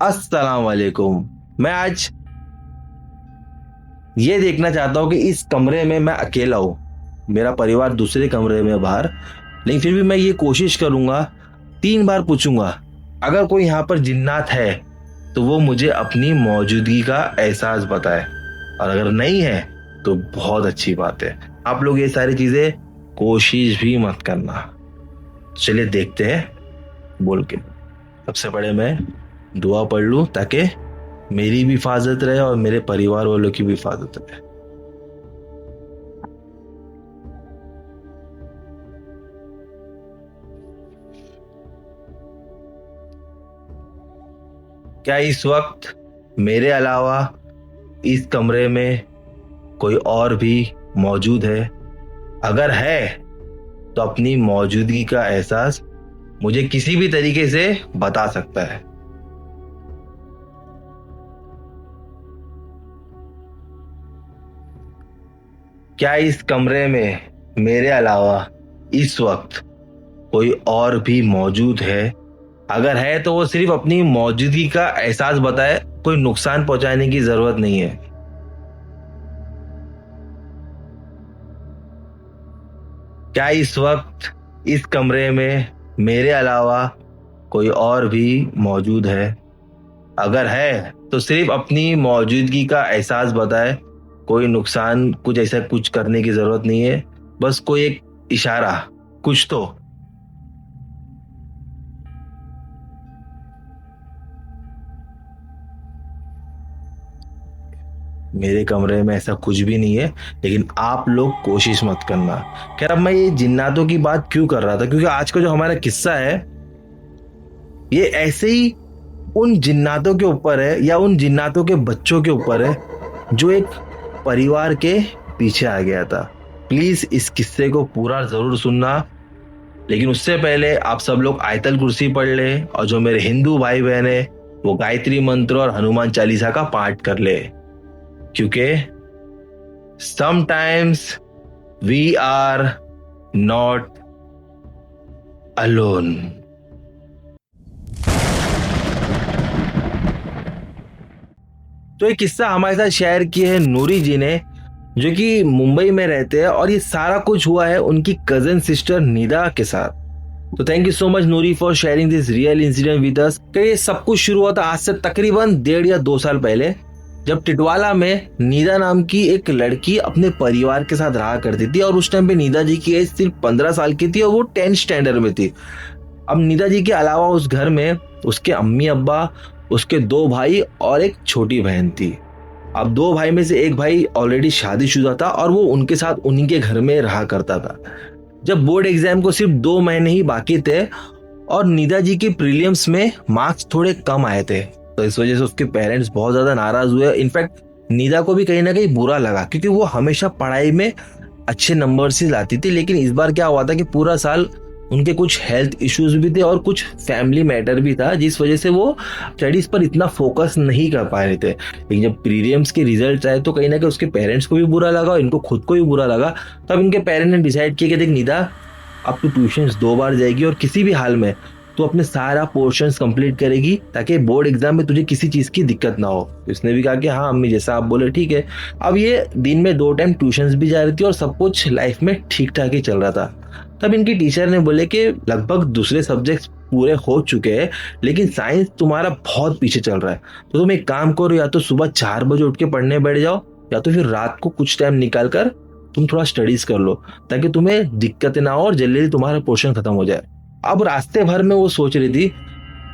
अस्सलाम वालेकुम। मैं आज ये देखना चाहता हूँ कि इस कमरे में मैं अकेला हूँ। मेरा परिवार दूसरे कमरे में है बाहर, लेकिन फिर भी मैं ये कोशिश करूंगा, 3 बार पूछूंगा, अगर कोई यहाँ पर जिन्नात है तो वो मुझे अपनी मौजूदगी का एहसास बताए, और अगर नहीं है तो बहुत अच्छी बात है। आप लोग ये सारी चीजें कोशिश भी मत करना। चलिए देखते हैं बोल के। सबसे पहले मैं दुआ पढ़ लूं ताकि मेरी भी हिफाजत रहे और मेरे परिवार वालों की भी हिफाजत रहे। क्या इस वक्त मेरे अलावा इस कमरे में कोई और भी मौजूद है? अगर है तो अपनी मौजूदगी का एहसास मुझे किसी भी तरीके से बता सकता है। क्या इस कमरे में मेरे अलावा इस वक्त कोई और भी मौजूद है? अगर है तो वो सिर्फ अपनी मौजूदगी का एहसास बताए, कोई नुकसान पहुंचाने की जरूरत नहीं है। क्या इस वक्त इस कमरे में मेरे अलावा कोई और भी मौजूद है? अगर है तो सिर्फ अपनी मौजूदगी का एहसास बताए, कोई नुकसान कुछ ऐसा कुछ करने की जरूरत नहीं है, बस कोई एक इशारा कुछ तो। मेरे कमरे में ऐसा कुछ भी नहीं है, लेकिन आप लोग कोशिश मत करना। खैर, अब मैं ये जिन्नातों की बात क्यों कर रहा था, क्योंकि आज का जो हमारा किस्सा है ये ऐसे ही उन जिन्नातों के ऊपर है, या उन जिन्नातों के बच्चों के ऊपर है जो एक परिवार के पीछे आ गया था। प्लीज इस किस्से को पूरा जरूर सुनना, लेकिन उससे पहले आप सब लोग आयतल कुर्सी पढ़ ले, और जो मेरे हिंदू भाई बहन है वो गायत्री मंत्र और हनुमान चालीसा का पाठ कर ले, क्योंकि sometimes we are not alone. तो ये किस्सा हमारे साथ शेयर किए है नूरी जी ने, जो कि मुंबई में रहते हैं, और ये सारा कुछ हुआ है उनकी कजन सिस्टर निदा के साथ। तो thank you so much Noori for sharing this real incident with us. ये सब कुछ शुरू हुआ था आज से तकरीबन 1.5 या 2 साल पहले, जब टिटवाला में नीदा नाम की एक लड़की अपने परिवार के साथ रहा करती थी, और उस टाइम पे नीदा जी की एज सिर्फ 15 साल की थी और वो 10th स्टैंडर्ड में थी। अब नीदा जी के अलावा उस घर में उसके अम्मी अब्बा, उसके 2 भाई और एक छोटी बहन थी। अब 2 भाई में से एक भाई ऑलरेडी शादीशुदा था और वो उनके साथ उन्हीं के घर में रहा करता था। जब बोर्ड एग्जाम को सिर्फ 2 महीने ही बाकी थे और निदा जी के प्रीलिम्स में मार्क्स थोड़े कम आए थे, तो इस वजह से उसके पेरेंट्स बहुत ज्यादा नाराज हुए। इनफैक्ट निदा को भी कहीं ना कहीं बुरा लगा, क्योंकि वो हमेशा पढ़ाई में अच्छे नंबर से लाती थी, लेकिन इस बार क्या हुआ था कि पूरा साल उनके कुछ हेल्थ इश्यूज भी थे और कुछ फैमिली मैटर भी था, जिस वजह से वो स्टडीज पर इतना फोकस नहीं कर पा रहे थे। लेकिन जब प्रीलिम्स के रिजल्ट आए तो कहीं ना कहीं उसके पेरेंट्स को भी बुरा लगा और इनको खुद को भी बुरा लगा। तब इनके पेरेंट्स ने डिसाइड किया कि देख निदा, अब तू ट्यूशन 2 बार जाएगी और किसी भी हाल में तू अपने सारा पोर्शंस कंप्लीट करेगी, ताकि बोर्ड एग्जाम में तुझे किसी चीज की दिक्कत ना हो। तो इसने भी कहा कि हाँ अम्मी, जैसा आप बोले ठीक है। अब ये दिन में 2 टाइम ट्यूशंस भी जा रही थी और सब कुछ लाइफ में ठीक ठाक ही चल रहा था। तब इनकी टीचर ने बोले कि लगभग दूसरे सब्जेक्ट्स पूरे हो चुके हैं, लेकिन साइंस तुम्हारा बहुत पीछे चल रहा है, तो तुम एक काम करो, या तो सुबह 4 बजे उठ के पढ़ने बैठ जाओ, या तो फिर रात को कुछ टाइम निकाल कर तुम थोड़ा स्टडीज कर लो, ताकि तुम्हें दिक्कत ना हो और जल्दी तुम्हारा पोर्शन खत्म हो जाए। अब रास्ते भर में वो सोच रही थी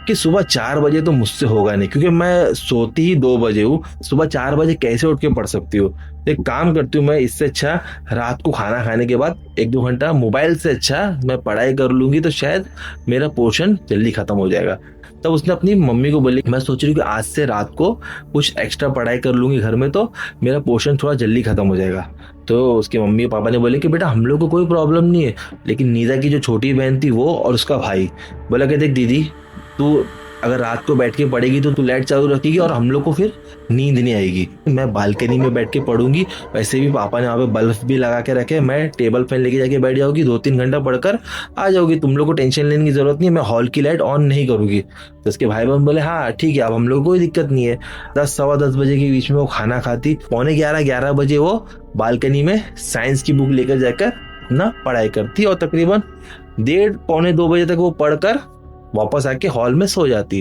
कि सुबह 4 बजे तो मुझसे होगा नहीं, क्योंकि मैं सोती ही 2 बजे हूँ, सुबह 4 बजे कैसे उठ के पढ़ सकती हूँ। एक काम करती हूँ, मैं इससे अच्छा रात को खाना खाने के बाद 1-2 घंटा मोबाइल से अच्छा मैं पढ़ाई कर लूंगी, तो शायद मेरा पोर्शन जल्दी खत्म हो जाएगा। तब उसने अपनी मम्मी को बोली, मैं सोच रही हूँ कि आज से रात को कुछ एक्स्ट्रा पढ़ाई कर लूंगी घर में, तो मेरा पोर्शन थोड़ा जल्दी खत्म हो जाएगा। तो उसके मम्मी पापा ने बोले कि बेटा हम लोग को कोई प्रॉब्लम नहीं है, लेकिन नीदा की जो छोटी बहन थी वो और उसका भाई बोला कि देख दीदी, तू अगर रात को बैठ के पढ़ेगी तो तू लाइट चालू रखेगी और हम लोग को फिर नींद नहीं आएगी। मैं बालकनी में बैठ के पढ़ूंगी, वैसे भी पापा ने वहाँ पे बल्ब भी लगा के रखे, मैं टेबल फैन लेके जाके बैठ जाऊंगी, 2-3 घंटा पढ़कर आ जाओगी, तुम लोग को टेंशन लेने की जरूरत नहीं है, मैं हॉल की लाइट ऑन नहीं करूंगी। तो उसके भाई बहन बोले हाँ ठीक है, अब हम लोग को कोई दिक्कत नहीं है। 10-10:15 बजे के बीच में वो खाना खाती, 11:45 बजे वो बालकनी में साइंस की बुक लेकर जाकर ना पढ़ाई करती और तकरीबन 1:30-2 बजे तक वो पढ़कर वापस आके हॉल में सो जाती।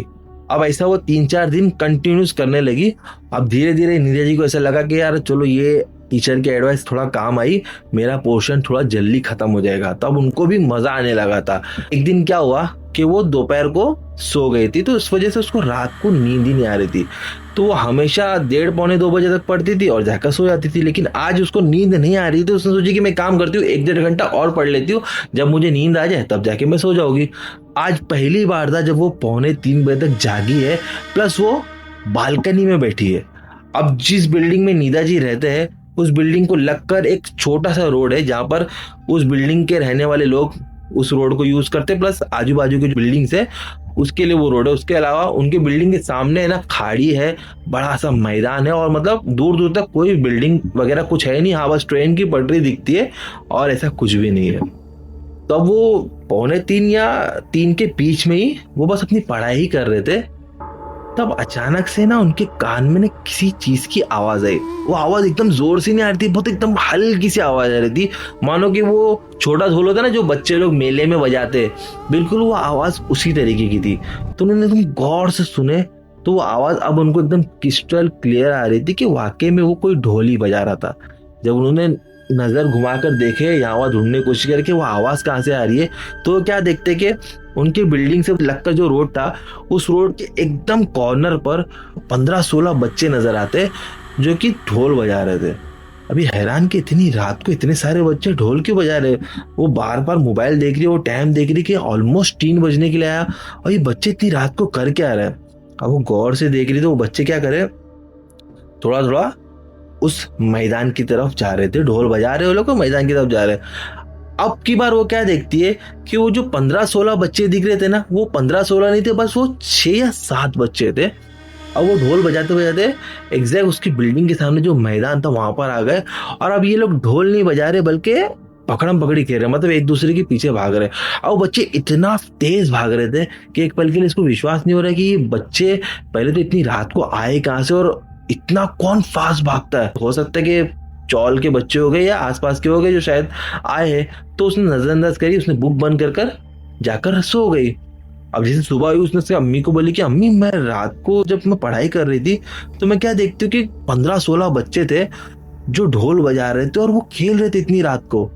अब ऐसा वो 3-4 दिन कंटिन्यूस करने लगी। अब धीरे धीरे नीरज जी को ऐसा लगा कि यार चलो ये टीचर की एडवाइस थोड़ा काम आई, मेरा पोर्शन थोड़ा जल्दी खत्म हो जाएगा। तब उनको भी मजा आने लगा था। एक दिन क्या हुआ कि वो दोपहर को सो गई थी, तो इस वजह से उसको रात को नींद ही नहीं आ रही थी। तो वो हमेशा 1:30-2 बजे तक पढ़ती थी और जाकर सो जाती थी। लेकिन आज उसको नींद नहीं आ रही थी, उसने सोची कि मैं काम करती हूँ, 1-1.5 घंटा और पढ़ लेती हूँ, जब मुझे नींद आ जाए तब जाके मैं सो जाऊंगी। आज पहली बार था जब वो 2:45 बजे तक जागी है, प्लस वो बालकनी में बैठी है। अब जिस बिल्डिंग में नीदा जी रहते हैं उस बिल्डिंग को लगकर एक छोटा सा रोड है, जहां पर उस बिल्डिंग के रहने वाले लोग उस रोड को यूज करते, प्लस आजू बाजू की जो बिल्डिंग्स है उसके लिए वो रोड है। उसके अलावा उनके बिल्डिंग के सामने है ना खाड़ी है, बड़ा सा मैदान है और मतलब दूर दूर तक कोई बिल्डिंग वगैरह कुछ है नहीं। हाँ बस ट्रेन की पटरी दिखती है और ऐसा कुछ भी नहीं है। तो अब वो 2:45 या 3 के बीच में ही वो बस अपनी पढ़ाई ही कर रहे थे, तब अचानक से ना उनके कान में ना किसी चीज की आवाज आई। वो आवाज एकदम जोर से नहीं आ रही थी, बहुत एकदम हल्की सी आवाज आ रही थी, मानो कि वो छोटा ढोल होता है ना जो बच्चे लोग मेले में बजाते, बिल्कुल वो आवाज उसी तरीके की थी। तो उन्होंने एकदम गौर से सुने तो वो आवाज अब उनको एकदम क्रिस्टल क्लियर आ रही थी कि वाकई में वो कोई ढोल ही बजा रहा था। जब उन्होंने नजर घुमाकर देखे, यहाँ वहां ढूंढने की कोशिश करके वो आवाज कहाँ से आ रही है, तो क्या देखते कि उनके बिल्डिंग से लगकर जो रोड था उस रोड के एकदम कॉर्नर पर 15-16 बच्चे नजर आते जो कि ढोल बजा रहे थे। अभी हैरान कि इतनी रात को इतने सारे बच्चे ढोल क्यों बजा रहे। वो बार बार मोबाइल देख रही है, वो टाइम देख रही कि ऑलमोस्ट 3 बजने के लिए आया और ये बच्चे इतनी रात को कर क्या रहे हैं। अब वो गौर से देख रही तो वो बच्चे क्या करे, थोड़ा थोड़ा उस मैदान की तरफ जा रहे थे, ढोल बजा रहे वो लोग मैदान की तरफ जा रहे। अब की बार वो क्या देखती है कि वो जो 15-16 बच्चे दिख रहे थे ना, वो 15-16 नहीं थे, बस वो 6 या 7 बच्चे थे। अब वो ढोल बजाते बजाते एग्जैक्ट उसकी बिल्डिंग के सामने जो मैदान था वहां पर आ गए। और अब ये लोग ढोल नहीं बजा रहे बल्कि पकड़म पकड़ी खेल रहे, मतलब एक दूसरे के पीछे भाग रहे। अब बच्चे इतना तेज भाग रहे थे कि एक पल के लिए इसको विश्वास नहीं हो रहा कि ये बच्चे पहले तो इतनी रात को आए कहां से और इतना कौन फास्ट भागता है। हो सकता है कि चौल के बच्चे हो गए या आसपास के हो गए जो शायद आए हैं। तो उसने नजरअंदाज करी, उसने बुक बंद कर जाकर सो गई। अब जैसे सुबह हुई उसने उसकी अम्मी को बोली कि अम्मी मैं रात को जब मैं पढ़ाई कर रही थी तो मैं क्या देखती हूँ कि 15-16 बच्चे थे जो ढोल बजा रहे थे और वो खेल रहे थे इतनी रात को।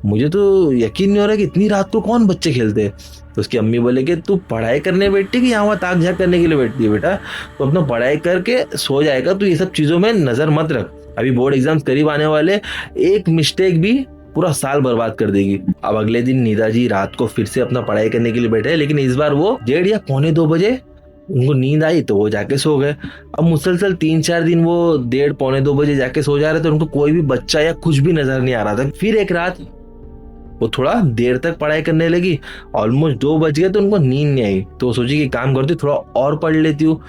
मुझे तो यकीन नहीं हो रहा कि इतनी रात को कौन बच्चे खेलते। तो उसकी अम्मी बोले कि तू पढ़ाई करने बैठती कि यहाँ वहाँ ताक झाक करने के लिए बैठती है बेटा, तो अपना पढ़ाई करके सो जाएगा, तो ये सब चीजों में नजर मत रख। अभी बोर्ड एग्जाम्स करीब आने वाले, एक मिस्टेक भी पूरा साल बर्बाद कर देगी। अब अगले दिन नीदा जी रात को फिर से अपना पढ़ाई करने के लिए बैठे, लेकिन इस बार वो 1:30 या 2:45 बजे उनको नींद आई तो वो जाके सो गए। अब मुसलसल 3-4 दिन वो 1:30-2 बजे जाके सो जा रहे थे, उनको कोई भी बच्चा या कुछ भी नजर नहीं आ रहा था। फिर एक रात वो थोड़ा देर तक पढ़ाई करने लगी, ऑलमोस्ट 2 बज गए तो उनको नींद नहीं आई। तो सोची कि काम करती थोड़ा और पढ़ लेती हूँ।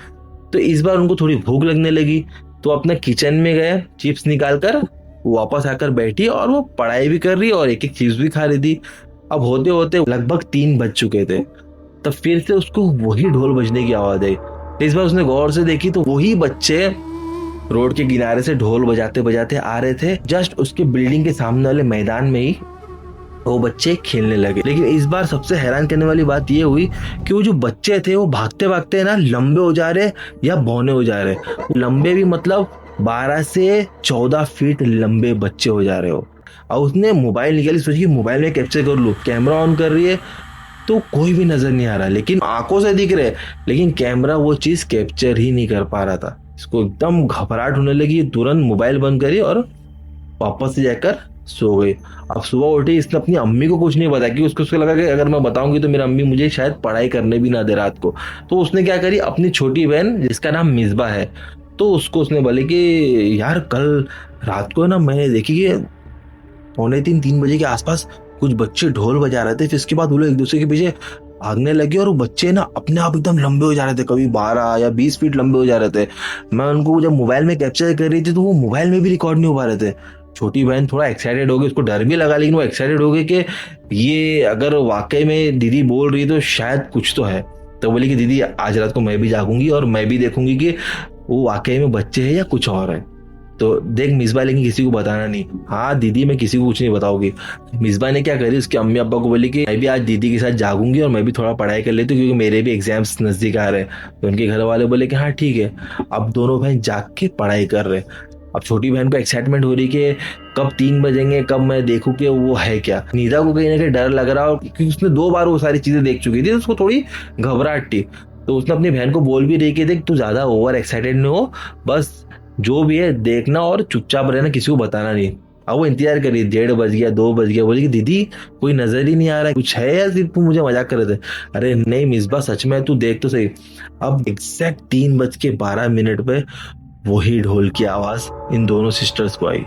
तो इस बार उनको थोड़ी भूख लगने लगी तो अपने किचन में गए, चिप्स निकाल कर वापस आकर बैठी और वो पढ़ाई भी कर रही और एक एक चीज भी खा रही थी। अब होते होते लगभग 3 बज चुके थे, तब फिर से उसको वही ढोल बजने की आवाज आई। इस बार उसने गौर से देखी तो वही बच्चे रोड के किनारे से ढोल बजाते बजाते आ रहे थे। जस्ट उसके बिल्डिंग के सामने वाले मैदान में ही वो बच्चे खेलने लगे। लेकिन इस बार सबसे हैरान करने वाली बात ये हुई कि वो जो बच्चे थे वो भागते भागते ना लंबे हो जा रहे या बौने हो जा रहे। लंबे भी मतलब 12 से 14 फीट लंबे बच्चे हो जा रहे हो। और उसने मोबाइल निकाली, सोची कि मोबाइल में कैप्चर कर लूं। कैमरा ऑन कर रही है तो कोई भी नजर नहीं आ रहा, लेकिन आंखों से दिख रहे, लेकिन कैमरा वो चीज कैप्चर ही नहीं कर पा रहा था। इसको एकदम घबराहट होने लगी, तुरंत मोबाइल बंद करी और वापस से जाकर सो गई। अब सुबह उठी, इसने अपनी अम्मी को कुछ नहीं बताया कि उसको लगा कि अगर मैं बताऊंगी तो मेरी अम्मी मुझे शायद पढ़ाई करने भी ना दे रात को। तो उसने क्या करी, अपनी छोटी बहन जिसका नाम मिसबा है, तो उसको उसने बोले कि यार कल रात को ना मैंने देखी कि 2:45-3 बजे के आसपास कुछ बच्चे ढोल बजा रहे थे, फिर इसके बाद वो लोग एक दूसरे के पीछे भागने लगे और वो बच्चे ना अपने आप एकदम लंबे हो जा रहे थे, कभी 12 या 20 फीट लंबे हो जा रहे थे। मैं उनको जब मोबाइल में कैप्चर कर रही थी तो वो मोबाइल में भी रिकॉर्ड नहीं हो पा रहे थे। छोटी बहन थोड़ा एक्साइटेड हो गई, उसको डर भी लगा, लेकिन वो एक्साइटेड हो गई कि ये अगर वाकई में दीदी बोल रही है तो शायद कुछ तो है। तो बोली कि दीदी आज रात को मैं भी जागूंगी और मैं भी देखूंगी कि वो वाकई में बच्चे हैं या कुछ और है। तो देख मिसबा, लेकिन किसी को बताना नहीं। हाँ दीदी मैं किसी को कुछ नहीं बताऊंगी। मिसबा ने क्या करी, उसके अम्मी अब्बा को बोली कि मैं भी आज दीदी के साथ जागूंगी और मैं भी थोड़ा पढ़ाई कर लेती हूँ क्योंकि मेरे भी एग्जाम्स नजदीक आ रहे हैं। तो उनके घर वाले बोले कि हाँ ठीक है। अब दोनों बहन जाग के पढ़ाई कर रहे। अब छोटी बहन को एक्साइटमेंट हो रही कि कब 3 बजेंगे, कब मैं देखूं कि वो है क्या। नीदा को कहीं ना कहीं डर लग रहा और क्योंकि उसने 2 बार वो सारी चीजें देख चुकी थी तो उसको थोड़ी घबराहट थी। तो उसने अपनी बहन को बोल भी रही कि देख तू ज्यादा ओवर एक्साइटेड नहीं हो, बस जो भी है देखना और चुपचाप रहना, किसी को बताना नहीं। अब वो इंतजार करी, 1:30 बज गया, 2 बज गया, बोली कि दीदी कोई नजर ही नहीं आ रहा है, कुछ है या सिर्फ तुम मुझे मजाक कर रहे थे। अरे नहीं मिसबा सच में, तू देख तो सही। अब एग्जैक्ट 3:12 पे वही ढोल की आवाज इन दोनों सिस्टर्स को आई।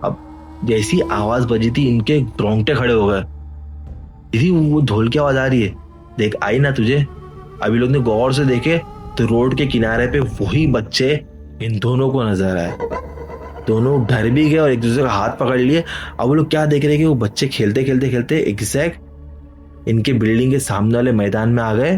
अब जैसी आवाज बजी थी इनके रोंगटे खड़े हो गए। दीदी वो ढोल की आवाज आ रही है, देख आई ना तुझे। अभी लोग ने गौर से देखे तो रोड के किनारे पे वही बच्चे इन दोनों को नजर आए। दोनों डर भी गए और एक दूसरे का हाथ पकड़ लिए। अब वो लोग क्या देख रहे हैं कि वो बच्चे खेलते खेलते खेलते एग्जैक्ट इनके बिल्डिंग के सामने वाले मैदान में आ गए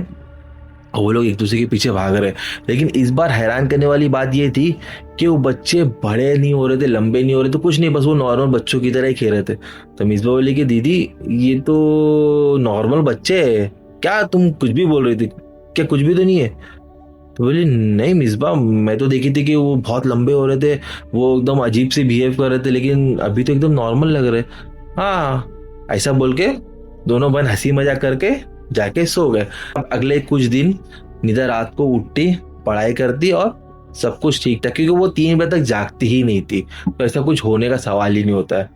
और वो लोग एक दूसरे के पीछे भाग रहे। लेकिन इस बार हैरान करने वाली बात ये थी कि वो बच्चे बड़े नहीं हो रहे थे, लंबे नहीं हो रहे थे, कुछ नहीं, बस वो नॉर्मल बच्चों की तरह ही खेल रहे थे। तो मिसबा बोली कि दीदी ये तो नॉर्मल बच्चे है, क्या तुम कुछ भी बोल रही थी, क्या कुछ भी तो नहीं है। तो बोली नहीं मिसबा, मैं तो देखी थी कि वो बहुत लंबे हो रहे थे, वो एकदम अजीब से बिहेव कर रहे थे, लेकिन अभी तो एकदम नॉर्मल लग रहे। हाँ ऐसा बोल के दोनों बहन हंसी मजाक करके जाके सो गए। अब अगले कुछ दिन निदा रात को उठती, पढ़ाई करती और सब कुछ ठीक था क्योंकि वो 3 बजे तक जागती ही नहीं थी, तो ऐसा कुछ होने का सवाल ही नहीं होता है।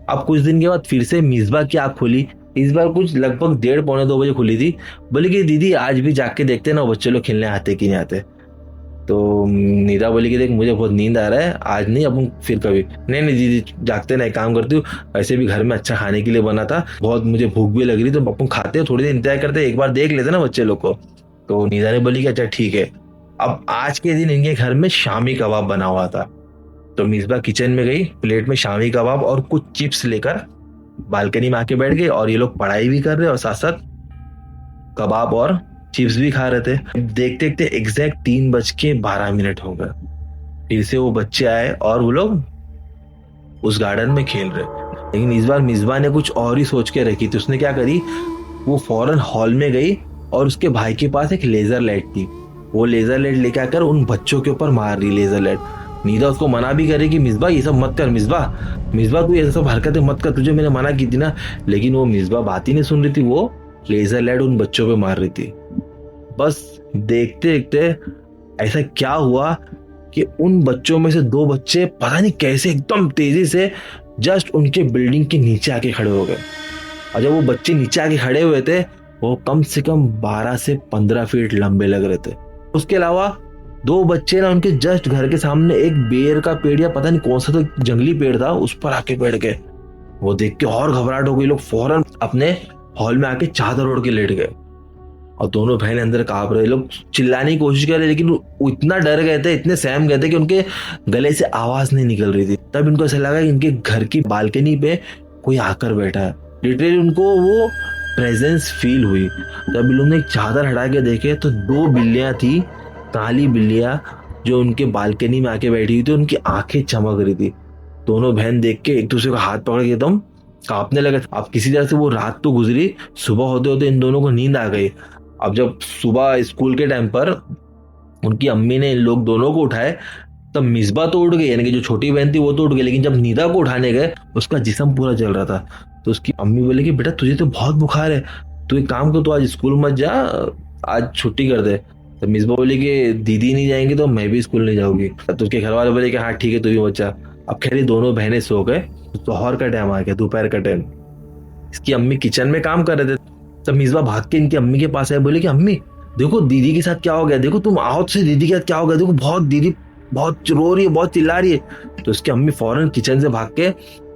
अब कुछ दिन के बाद फिर से मिसबा की आंख खुली, इस बार कुछ लगभग 1:30 पौने 2 बजे खुली थी। बोली कि दीदी आज भी जाग के देखते ना बच्चे लोग खेलने आते कि नहीं आते। तो नीता बोली कि देख मुझे बहुत नींद आ रहा है, आज नहीं, अपन फिर कभी। नहीं नहीं दीदी जागते ना, एक काम करती हूँ, वैसे भी घर में अच्छा खाने के लिए बना था, बहुत मुझे भूख भी लग रही, तो अपन खाते हैं, थोड़ी देर इंतजार करते, एक बार देख लेते ना बच्चे लोग को। तो नीता ने बोली कि अच्छा ठीक है। अब आज के दिन इनके घर में शामी कबाब बना हुआ था। तो मिसबा किचन में गई, प्लेट में शामी कबाब और कुछ चिप्स लेकर बालकनी में आके बैठ गए और ये लोग पढ़ाई भी कर रहे और साथ साथ कबाब और चिप्स भी खा रहे थे। देखते देखते एग्जैक्ट 3:12 हो गए। फिर से वो बच्चे आए और वो लोग उस गार्डन में खेल रहे, लेकिन इस बार मिसबा ने कुछ और ही सोच के रखी थी। उसने क्या करी, वो फौरन हॉल में गई और उसके भाई के पास एक लेजर लाइट थी। वो लेजर लाइट लेके आकर उन बच्चों के ऊपर मार रही लेजर लाइट। नीदा उसको मना भी करे कि मिसबा ये सब मत कर, मिसबा तू ये सब हरकतें मत कर, तुझे मैंने मना की थी ना। लेकिन वो मिसबा बात ही नहीं सुन रही थी, वो लेजर लाइट उन बच्चों पे मार रही थी। बस देखते देखते ऐसा क्या हुआ कि उन बच्चों में से 2 बच्चे पता नहीं कैसे एकदम तेजी से जस्ट उनके बिल्डिंग के नीचे आके खड़े हो गए। और जब वो बच्चे नीचे आके खड़े हुए थे वो कम से कम 12 से 15 फीट लंबे लग रहे थे। उसके अलावा 2 बच्चे ना उनके जस्ट घर के सामने एक बेर का पेड़ या पता नहीं कौन सा तो जंगली पेड़ था, उस पर आके बैठ गए। वो देख के और घबराहट हो गई, लोग फौरन अपने हॉल में आके चादर ओढ़ के लेट गए और दोनों बहनें अंदर कांप रहे। लोग चिल्लाने की कोशिश कर रहे लेकिन वो इतना डर गए थे, इतने सहम गए थे कि उनके गले से आवाज नहीं निकल रही थी। तब इनको ऐसा लगा कि इनके घर की बालकनी पे कोई आकर बैठा है। लिटरली उनको वो प्रेजेंस फील हुई। तब इन लोगों ने एक चादर हटा के देखे तो 2 बिल्लियां थी, काली बिल्लियां, जो उनके बालकनी में आके बैठी हुई थी। उनकी आंखें चमक रही थी। दोनों बहन देख के एक दूसरे का हाथ पकड़ के एकदम कांपने लगे। अब किसी तरह से वो रात तो गुजरी, सुबह होते होते इन दोनों को नींद आ गई। अब जब सुबह स्कूल के टाइम पर उनकी अम्मी ने इन लोग दोनों को उठाए तब मिसबा तो उठ गई, यानी कि जो छोटी बहन थी वो तो उठ गई, लेकिन जब नीदा को उठाने गए उसका जिस्म पूरा जल रहा था। तो उसकी अम्मी बोले कि बेटा तुझे तो बहुत बुखार है, तू एक काम कर, तू आज स्कूल मत जा, आज छुट्टी कर दे। तो मिसबा बोली कि दीदी नहीं जाएंगी तो मैं भी स्कूल नहीं जाऊंगी। तो उसके घर वाले बोले कि हाँ ठीक है तू भी बच्चा। अब खैर दोनों बहनें सो गए। दोपहर का टाइम आ गया, दोपहर का टाइम। इसकी अम्मी किचन में काम कर रहे थे। तब मिसबा भाग के इनकी अम्मी के पास आए, बोले कि अम्मी देखो दीदी के साथ क्या हो गया, देखो तुम आओ से दीदी के साथ क्या हो गया, देखो बहुत दीदी बहुत रो रही है, बहुत चिल्ला रही है। तो उसकी अम्मी फौरन किचन से भाग के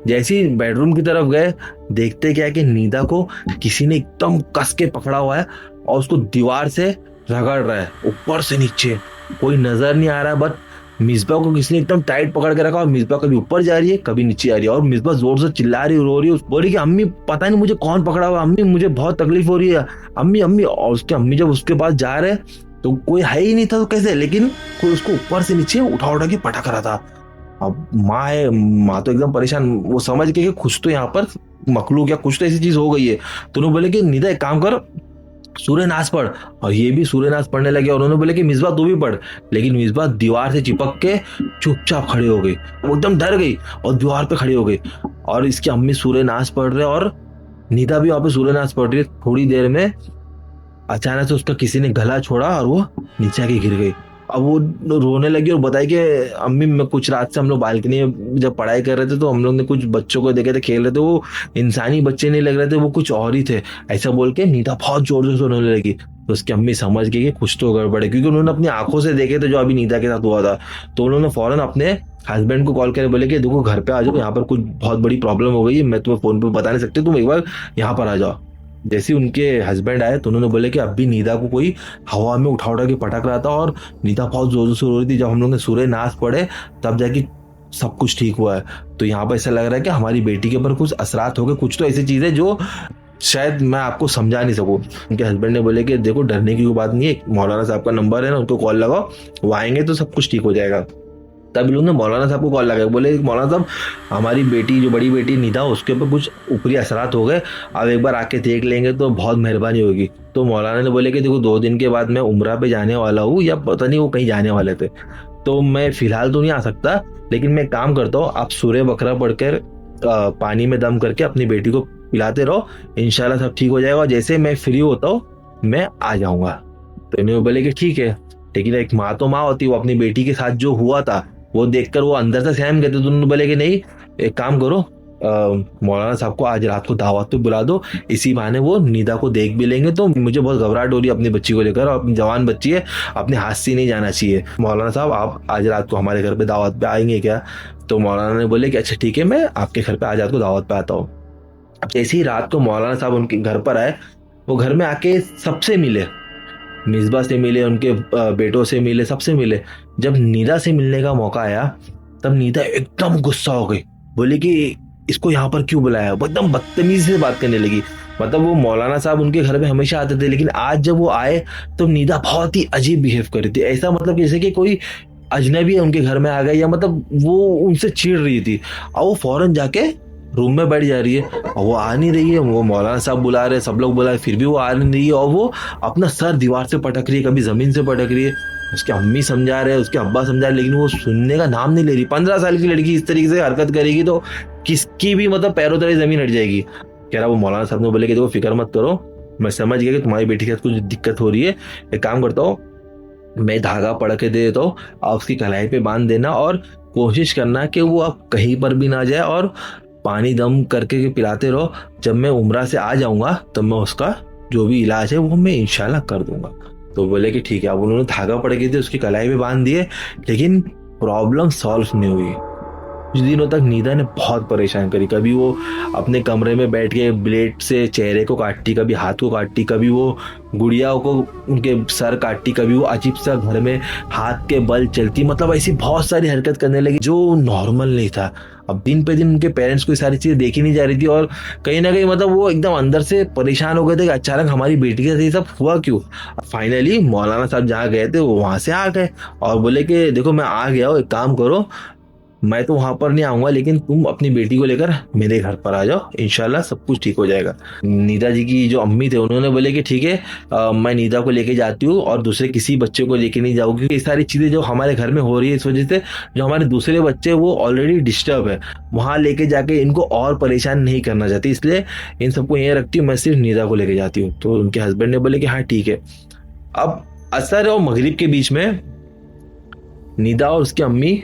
जैसे ही बेडरूम की तरफ गए, देखते क्या कि निदा को किसी ने एकदम कस के पकड़ा हुआ है और उसको दीवार से रगड़ रहा है ऊपर से नीचे। कोई नजर नहीं आ रहा है, बट मिसबा को किसी ने एकदम टाइट पकड़ के रखा और मिसबा कभी ऊपर जा रही है कभी नीचे आ रही है और मिसबा जोर से चिल्ला रही रो रही है, बोल रही कि अम्मी पता नहीं मुझे कौन पकड़ा हुआ, अम्मी मुझे बहुत तकलीफ हो रही है, अम्मी अम्मी। और उसके अम्मी जब उसके पास जा रहे तो कोई है ही नहीं था, तो कैसे, लेकिन कोई उसको ऊपर से नीचे उठा उठा के पटक रहा था। अब माँ है, माँ तो एकदम परेशान, वो समझ के कि कुछ तो यहाँ पर मखलूक या कुछ तो ऐसी चीज हो गई है। तो उन्होंने बोले कि निदा एक काम कर, सूर्य नाश पढ़। और ये भी सूर्य नाश पढ़ने लगे और उन्होंने बोले कि मिसबा तू भी पढ़। लेकिन मिसबा दीवार से चिपक के चुपचाप खड़ी हो गई, वो एकदम डर गई और दीवार पे खड़ी हो गई। और इसकी अम्मी सूर्य नाश पढ़ रहे और निदा भी वहां पे सूर्य नाश पढ़ रही है। थोड़ी देर में अचानक से उसका किसी ने गला छोड़ा और वो नीचे आके गिर गई। अब वो रोने लगी और बताई कि अम्मी मैं कुछ रात से हम लोग बालकनी में जब पढ़ाई कर रहे थे तो हम लोग ने कुछ बच्चों को देखे थे खेल रहे थे, वो इंसानी बच्चे नहीं लग रहे थे, वो कुछ और ही थे। ऐसा बोल के नीता बहुत जोर से रोने लगी। तो उसकी अम्मी समझ गई कि कुछ तो गड़बड़ है, क्योंकि उन्होंने अपनी आंखों से देखे थे जो अभी नीता के साथ हुआ था। तो उन्होंने फौरन अपने हस्बैंड को कॉल करके बोले कि देखो घर पे आ जाओ, यहाँ पर कुछ बहुत बड़ी प्रॉब्लम हो गई है, मैं तुम्हें फोन पे बता नहीं सकती, तुम एक बार यहाँ पर आ जाओ। जैसे ही उनके हस्बैंड आए तो उन्होंने बोले कि अभी नीदा को कोई हवा में उठा उठा के पटक रहा था और नीदा बहुत जोर से रो रही थी। जब हम लोग ने सूर्य नाश पढ़े तब जाके सब कुछ ठीक हुआ है। तो यहाँ पर ऐसा लग रहा है कि हमारी बेटी के ऊपर कुछ असरात हो गए, कुछ तो ऐसी चीजें जो शायद मैं आपको समझा नहीं सकूं। उनके हस्बैंड ने बोले कि देखो डरने की कोई बात नहीं है, मौलाना साहब का नंबर है ना, उनको कॉल लगाओ, वो आएंगे तो सब कुछ ठीक हो जाएगा। तब लोग ने मौलाना साहब को कॉल लगाया, बोले मौलाना साहब हमारी बेटी जो बड़ी बेटी निदा उसके ऊपर कुछ ऊपरी असरात हो गए, आप एक बार आके देख लेंगे तो बहुत मेहरबानी होगी। तो मौलाना ने बोले कि देखो 2 दिन के बाद मैं उम्रा पे जाने वाला हूँ, या पता नहीं वो कहीं जाने वाले थे, तो मैं फिलहाल तो नहीं आ सकता, लेकिन मैं काम करता हूँ आप सूर्य बकरा पढ़कर पानी में दम करके अपनी बेटी को पिलाते रहो, इंशाल्लाह सब ठीक हो जाएगा। और जैसे मैं फ्री होता हूँ मैं आ जाऊंगा। तो इन्होंने बोले कि ठीक है, लेकिन एक माँ तो माँ होती, वो अपनी बेटी के साथ जो हुआ था वो देखकर वो अंदर से सहम गए। तो उन्होंने बोले कि नहीं एक काम करो, मौलाना साहब को आज रात को दावत पे बुला दो, इसी बहाने वो निदा को देख भी लेंगे। तो मुझे बहुत घबराहट हो रही है अपनी बच्ची को लेकर, और अपनी जवान बच्ची है, अपने हाथ से नहीं जाना चाहिए। मौलाना साहब आप आज रात को हमारे घर पे दावत पे आएंगे क्या? तो मौलाना ने बोले कि अच्छा ठीक है, मैं आपके घर पे आज रात को दावत पे आता हूँ। अब जैसे ही रात को मौलाना साहब उनके घर पर आए, वो घर में आके सबसे मिले, मिसबा से मिले, उनके बेटों से मिले, सबसे मिले। जब नीदा से मिलने का मौका आया तब नीदा एकदम गुस्सा हो गई, बोली कि इसको यहाँ पर क्यों बुलाया। वो एकदम बदतमीजी से बात करने लगी। मतलब वो मौलाना साहब उनके घर में हमेशा आते थे, लेकिन आज जब वो आए तो नीदा बहुत ही अजीब बिहेव कर रही थी। ऐसा मतलब जैसे कि कोई अजनबी उनके घर में आ गया, या मतलब वो उनसे चिढ़ रही थी। और वो फौरन जाके रूम में बैठ जा रही है और वो आ नहीं रही है। वो मौलाना साहब बुला रहे, सब लोग बुला रहे, फिर भी वो आ नहीं रही है। और वो अपना सर दीवार से पटक रही है, कभी जमीन से पटक रही है। उसके अम्मी समझा रहे, उसके अब्बा समझा रहे, लेकिन वो सुनने का नाम नहीं ले रही। 15 साल की लड़की इस तरीके से हरकत करेगी तो किसकी भी मतलब पैरों तले जमीन हट जाएगी। कह रहा वो मौलाना साहब ने बोले कि देखो फिक्र मत करो, मैं समझ गया कि तुम्हारी बेटी के साथ कुछ दिक्कत हो रही है, एक काम करता हूँ मैं धागा पड़ के दे देता हूँ, आप उसकी कलाई पे बांध देना और कोशिश करना कि वो अब कहीं पर भी ना जाए, और पानी दम करके पिलाते रहो। जब मैं उम्रा से आ जाऊंगा तब मैं उसका जो भी इलाज है वो मैं इंशाल्लाह कर दूंगा। तो बोले कि ठीक है। अब उन्होंने धागा पड़ गए थे उसकी कलाई पे बांध दिए, लेकिन प्रॉब्लम सॉल्व नहीं हुई। कुछ दिनों तक नीदा ने बहुत परेशान करी। कभी वो अपने कमरे में बैठ के ब्लेड से चेहरे को काटती, कभी हाथ को काटती, कभी वो गुड़िया को उनके सर काटती, कभी वो अजीब सा घर में हाथ के बल चलती। मतलब ऐसी बहुत सारी हरकत करने लगी जो नॉर्मल नहीं था। अब दिन पे दिन उनके पेरेंट्स को ये सारी चीजें देखी नहीं जा रही थी, और कहीं ना कहीं मतलब वो एकदम अंदर से परेशान हो गए थे कि अचानक हमारी बेटी के साथ ये सब हुआ क्यों। फाइनली मौलाना साहब जहाँ गए थे वो वहां से आ गए और बोले कि देखो मैं आ गया हूँ, एक काम करो मैं तो वहां पर नहीं आऊंगा, लेकिन तुम अपनी बेटी को लेकर मेरे घर पर आ जाओ, इंशाल्लाह सब कुछ ठीक हो जाएगा। नीदा जी की जो अम्मी थे उन्होंने बोले कि ठीक है, मैं नीदा को लेके जाती हूँ और दूसरे किसी बच्चे को लेके नहीं जाऊंगी, क्योंकि ये सारी चीजें जो हमारे घर में हो रही है इस वजह से जो हमारे दूसरे बच्चे वो ऑलरेडी डिस्टर्ब है, वहां लेके जाके इनको और परेशान नहीं करना चाहती, इसलिए इन सबको यहीं रखती हूँ, मैं सिर्फ नीदा को लेके जाती हूँ। तो उनके हस्बैंड ने बोले कि हाँ ठीक है। अब असर और मगरिब के बीच में नीदा और उसकी अम्मी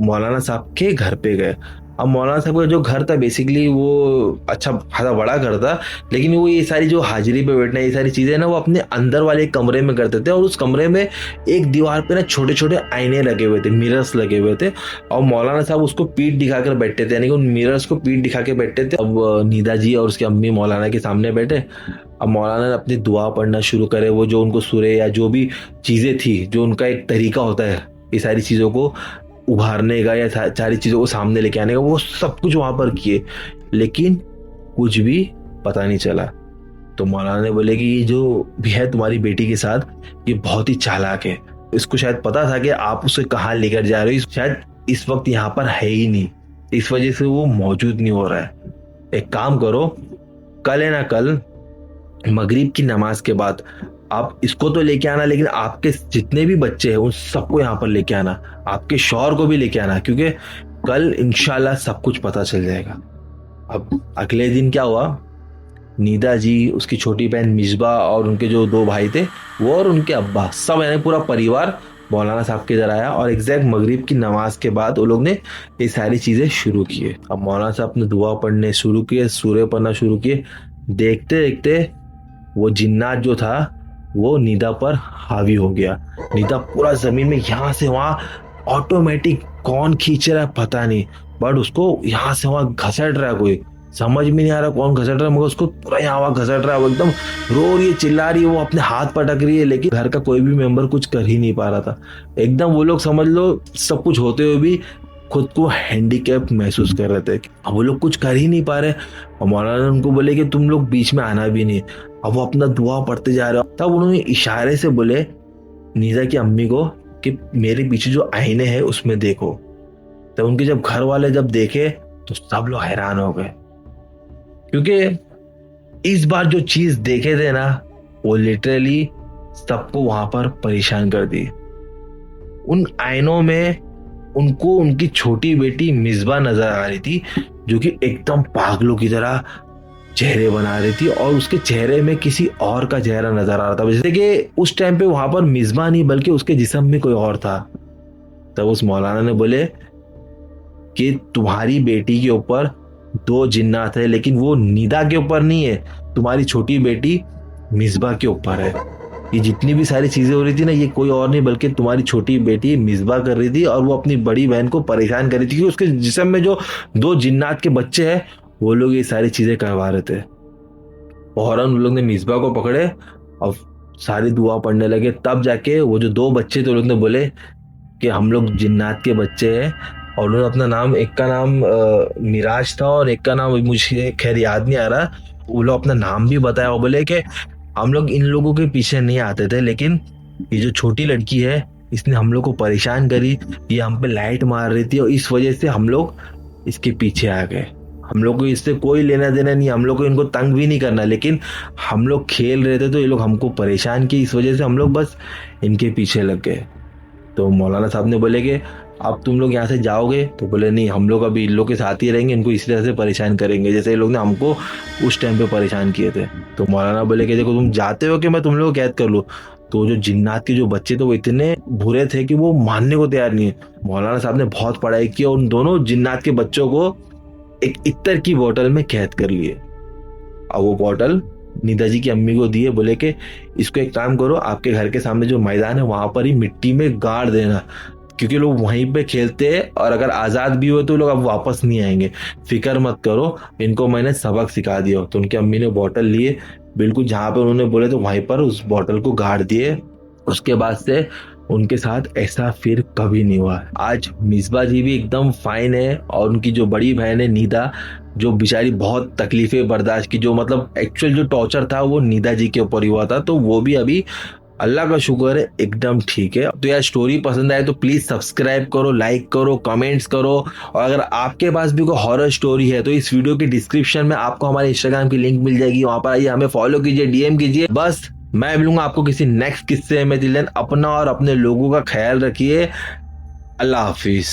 मौलाना साहब के घर पे गए। अब मौलाना साहब का जो घर था बेसिकली वो अच्छा खासा बड़ा घर था, लेकिन वो ये सारी जो हाजिरी पे बैठना ये सारी चीजें ना वो अपने अंदर वाले कमरे में करते थे। और उस कमरे में एक दीवार पे ना छोटे छोटे आईने लगे हुए थे, मिरर्स लगे हुए थे, और मौलाना साहब उसको पीठ दिखाकर बैठते थे, यानी कि उन मिरर्स को पीठ दिखा के बैठते थे। अब निदा जी और उसकी अम्मी मौलाना के सामने बैठे। अब मौलाना ने अपनी दुआ पढ़ना शुरू करे, वो जो उनको सूरे या जो भी चीजें थी, जो उनका एक तरीका होता है ये सारी चीजों को उभारने का या सारी चीजों को सामने लेके आने का, वो सब कुछ वहां पर किए, लेकिन कुछ भी पता नहीं चला। तो मौलाना ने बोले कि ये जो भी है तुम्हारी बेटी के साथ, ये बहुत ही चालाक है, इसको शायद पता था कि आप उसे कहाँ लेकर जा रहे हो, शायद इस वक्त यहाँ पर है ही नहीं, इस वजह से वो मौजूद नहीं हो रहा है। एक काम करो, कल है ना कल मगरिब की नमाज के बाद आप इसको तो लेके आना, लेकिन आपके जितने भी बच्चे हैं उन सबको यहाँ पर लेके आना, आपके शौहर को भी लेके आना, क्योंकि कल इंशाल्लाह सब कुछ पता चल जाएगा। अब अगले दिन क्या हुआ, नीदा जी, उसकी छोटी बहन मिसबा और उनके जो 2 भाई थे वो और उनके अब्बा, सब यानी पूरा परिवार मौलाना साहब के इधर आया, और एग्जैक्ट मगरिब की नमाज के बाद वो लोग ने ये सारी चीजें शुरू किए। अब मौलाना साहब अपने दुआ पढ़ने शुरू किए, सूरे पढ़ना शुरू किए। देखते देखते वो जिन्नात जो था वो निदा पर हावी हो गया। निदा पूरा जमीन में यहाँ से वहां ऑटोमेटिक, कौन खींच रहा है पता नहीं, बट उसको यहाँ से वहां घसट रहा है, कोई समझ में नहीं आ रहा कौन घसट रहा है, मगर उसको पूरा यहाँ वहां घसट रहा है, वो एकदम रो रही है, चिल्ला रही है, वो अपने हाथ पटक रही है, लेकिन घर का कोई भी मेंबर कुछ कर ही नहीं पा रहा था। एकदम वो लोग समझ लो सब कुछ होते हुए भी खुद को हैंडीकैप महसूस कर रहे थे। अब वो लोग कुछ कर ही नहीं पा रहे, और मौलाना ने उनको बोले कि तुम लोग बीच में आना भी नहीं। अब वो अपना दुआ पढ़ते जा रहे हो, तब उन्होंने इशारे से बोले नीदा की अम्मी को कि मेरे पीछे जो आईने हैं उसमें देखो। तब उनके जब घर वाले जब देखे तो सब लोग हैरान हो गए, क्योंकि इस बार जो चीज देखे थे ना वो लिटरली सबको वहां पर परेशान कर दी। उन आईनों में उनको उनकी छोटी बेटी मिसबा नजर आ रही थी, जो कि एकदम पागलों की तरह चेहरे बना रही थी, और उसके चेहरे में किसी और का चेहरा नजर आ रहा था, जैसे कि उस टाइम पे वहां पर मिसबा नहीं बल्कि उसके जिस्म में कोई और था। तब उस मौलाना ने बोले कि तुम्हारी बेटी के ऊपर 2 जिन्नात है, लेकिन वो निदा के ऊपर नहीं है, तुम्हारी छोटी बेटी मिसबा के ऊपर है। ये जितनी भी सारी चीजें हो रही थी ना, ये कोई और नहीं बल्कि तुम्हारी छोटी बेटी मिसबा कर रही थी, और वो अपनी बड़ी बहन को परेशान कर रही थी, क्योंकि उसके जिस्म में जो 2 जिन्नात के बच्चे हैं वो लोग ये सारी चीजें करवा रहे थे। फौरन उन लोग ने मिसबा को पकड़े और सारी दुआ पढ़ने लगे। तब जाके वो जो 2 बच्चे थे, लोग ने बोले कि हम लोग जिन्नात के बच्चे हैं, और उन्होंने अपना नाम, एक का नाम मिराज था और एक का नाम मुझे खैर याद नहीं आ रहा, वो लोग अपना नाम भी बताया। वो बोले कि हम लोग इन लोगों के पीछे नहीं आते थे, लेकिन ये जो छोटी लड़की है इसने हम लोग को परेशान करी, ये हम पे लाइट मार रही थी, और इस वजह से हम लोग इसके पीछे आ गए। हम लोग को इससे कोई लेना देना नहीं, हम लोग को इनको तंग भी नहीं करना, लेकिन हम लोग खेल रहे थे तो ये लोग हमको परेशान किए, इस वजह से हम लोग बस इनके पीछे लग गए। तो मौलाना साहब ने बोले कि अब तुम लोग यहाँ से जाओगे? तो बोले नहीं, हम लोग अभी इन लोग के साथ ही रहेंगे, इनको इसी तरह से परेशान करेंगे जैसे ये लोग ने हमको उस टाइम पे परेशान किए थे। तो मौलाना बोले कि देखो तुम जाते हो कि मैं तुम लोग को कैद कर लूँ? तो जो जिन्नात के जो बच्चे थे वो इतने बुरे थे कि वो मानने को तैयार नहीं है। मौलाना साहब ने बहुत पढ़ाई की और उन दोनों जिन्नात के बच्चों को एक इत्तर की बोतल में कैद कर लिए। अब वो बोतल निदा जी की अम्मी को दिए, बोले कि इसको एक काम करो, आपके घर के सामने जो मैदान है वहां पर ही मिट्टी में गाड़ देना, क्योंकि लोग वहीं पे खेलते हैं और अगर आजाद भी हुए तो लोग अब वापस नहीं आएंगे, फिक्र मत करो, इनको मैंने सबक सिखा दिया। तो उनकी अम्मी ने बोतल लिए, बिल्कुल जहां पे उन्होंने बोले तो वहीं पर उस बोतल को गाड़ दिए। उसके बाद से उनके साथ ऐसा फिर कभी नहीं हुआ। आज मिसबा जी भी एकदम फाइन है, और उनकी जो बड़ी बहन है निदा, जो बेचारी बहुत तकलीफें बर्दाश्त की, जो मतलब एक्चुअल जो टॉर्चर था वो निदा जी के ऊपर ही हुआ था, तो वो भी अभी अल्लाह का शुक्र है एकदम ठीक है। तो यार स्टोरी पसंद आए तो प्लीज सब्सक्राइब करो, लाइक करो, कमेंट्स करो, और अगर आपके पास भी कोई हॉरर स्टोरी है तो इस वीडियो के डिस्क्रिप्शन में आपको हमारे इंस्टाग्राम की लिंक मिल जाएगी, वहां पर आइए, हमें फॉलो कीजिए, डीएम कीजिए। बस मैं मिलूंगा आपको किसी नेक्स्ट किस्से में। दिल अपना और अपने लोगों का ख्याल रखिए। अल्लाह हाफिज।